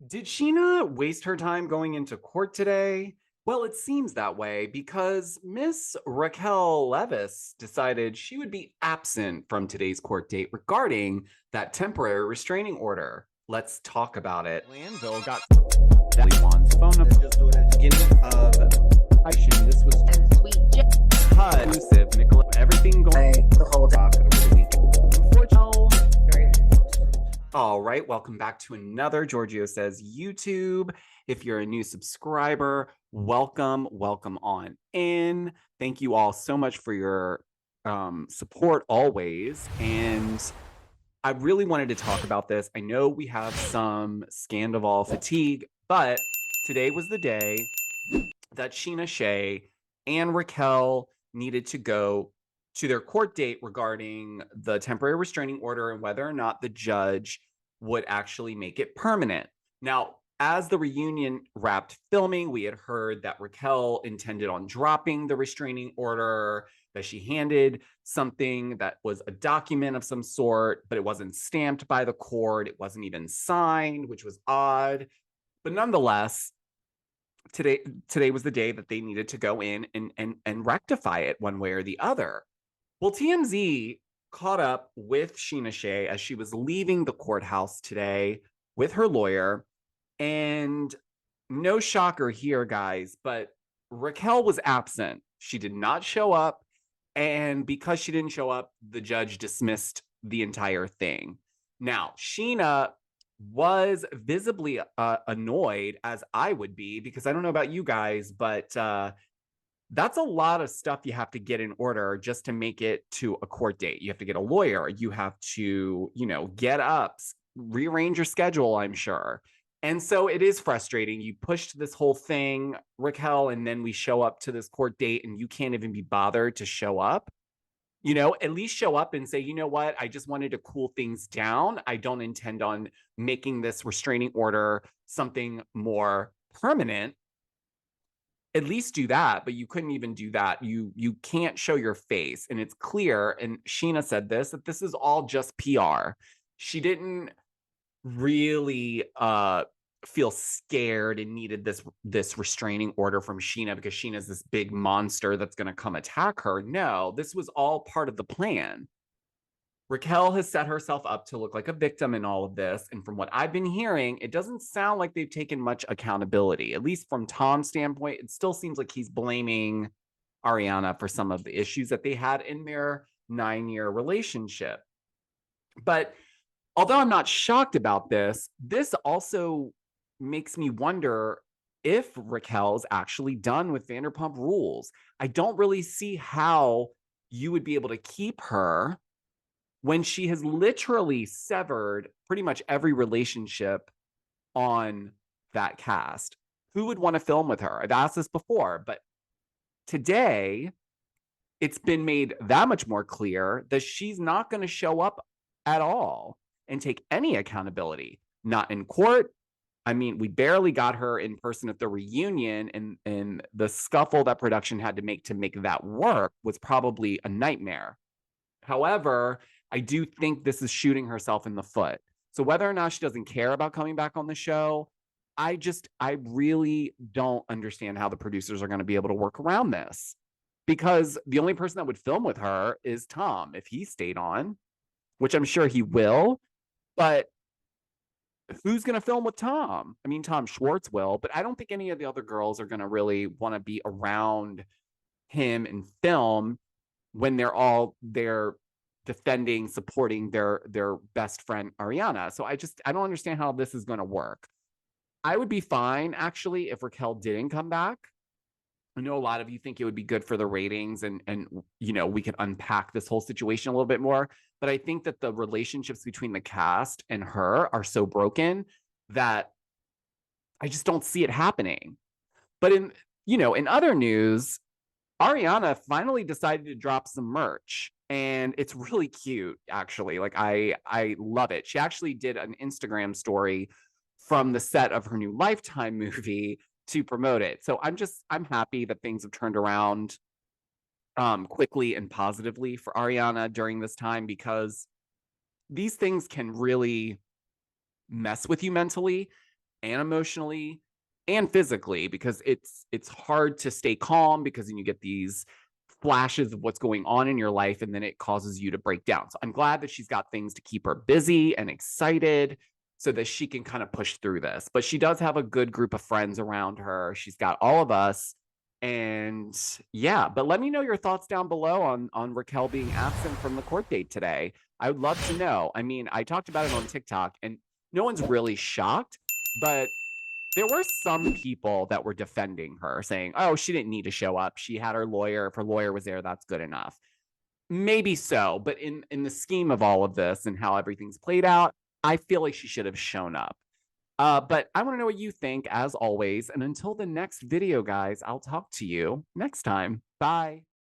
Did Scheana waste her time going into court today? Well, it seems that way because Miss Raquel Leviss decided she would be absent from today's court date regarding that temporary restraining order. Let's talk about it. Landville got Juan's phone number. Just go ahead. Beginning of this was and sweet exclusive. Nicola, everything going the whole day. over the weekend. Unfortunately, Very all right, welcome back to another Georgio Says YouTube. If you're a new subscriber, welcome on in. Thank you all so much for your support always. And I really wanted to talk about this. I know we have some scandoval fatigue, but today was the day that Scheana, Shay, and Raquel needed to go to their court date regarding the temporary restraining order and whether or not the judge would actually make it permanent. Now, as the reunion wrapped filming, we had heard that Raquel intended on dropping the restraining order, that she handed something that was a document of some sort, but it wasn't stamped by the court. It wasn't even signed, which was odd. But nonetheless, today was the day that they needed to go in and rectify it one way or the other. Well, TMZ caught up with Scheana Shay as she was leaving the courthouse today with her lawyer. And no shocker here, guys, but Raquel was absent. She did not show up. And because she didn't show up, the judge dismissed the entire thing. Now, Scheana was visibly annoyed, as I would be, because I don't know about you guys, but that's a lot of stuff you have to get in order just to make it to a court date. You have to get a lawyer. You have to, get up, rearrange your schedule, I'm sure. And so it is frustrating. You pushed this whole thing, Raquel, and then we show up to this court date and you can't even be bothered to show up. At least show up and say, you know what? I just wanted to cool things down. I don't intend on making this restraining order something more permanent. At least do that, but you couldn't even do that. You can't show your face, and it's clear, and Scheana said this, that this is all just PR. She didn't really feel scared and needed this restraining order from Scheana because Sheena's this big monster that's going to come attack her. No, this was all part of the plan. Raquel has set herself up to look like a victim in all of this. And from what I've been hearing, it doesn't sound like they've taken much accountability. At least from Tom's standpoint, it still seems like he's blaming Ariana for some of the issues that they had in their 9-year relationship. But although I'm not shocked about this, this also makes me wonder if Raquel's actually done with Vanderpump Rules. I don't really see how you would be able to keep her when she has literally severed pretty much every relationship on that cast. Who would want to film with her? I've asked this before, but today it's been made that much more clear that she's not going to show up at all and take any accountability, not in court. I mean, we barely got her in person at the reunion, and the scuffle that production had to make that work was probably a nightmare. However, I do think this is shooting herself in the foot. So whether or not she doesn't care about coming back on the show, I really don't understand how the producers are going to be able to work around this, because the only person that would film with her is Tom if he stayed on, which I'm sure he will. But who's going to film with Tom? I mean, Tom Schwartz will, but I don't think any of the other girls are going to really want to be around him and film when they're all there defending, supporting their best friend Ariana. So I don't understand how this is going to work. I would be fine actually if Raquel didn't come back. I know a lot of you think it would be good for the ratings, and we could unpack this whole situation a little bit more, but I think that the relationships between the cast and her are so broken that I just don't see it happening. But in other news, Ariana finally decided to drop some merch, and it's really cute, actually. Like, I love it. She actually did an Instagram story from the set of her new Lifetime movie to promote it. So I'm happy that things have turned around quickly and positively for Ariana during this time, because these things can really mess with you mentally. and emotionally and physically, because it's hard to stay calm because then you get these flashes of what's going on in your life and then it causes you to break down. So I'm glad that she's got things to keep her busy and excited so that she can kind of push through this. But she does have a good group of friends around her. She's got all of us. And yeah, but let me know your thoughts down below on Raquel being absent from the court date today. I would love to know. I mean, I talked about it on TikTok and no one's really shocked, but there were some people that were defending her, saying, oh, she didn't need to show up. She had her lawyer. If her lawyer was there, that's good enough. Maybe so, but in the scheme of all of this and how everything's played out, I feel like she should have shown up. But I want to know what you think, as always. And until the next video, guys, I'll talk to you next time. Bye.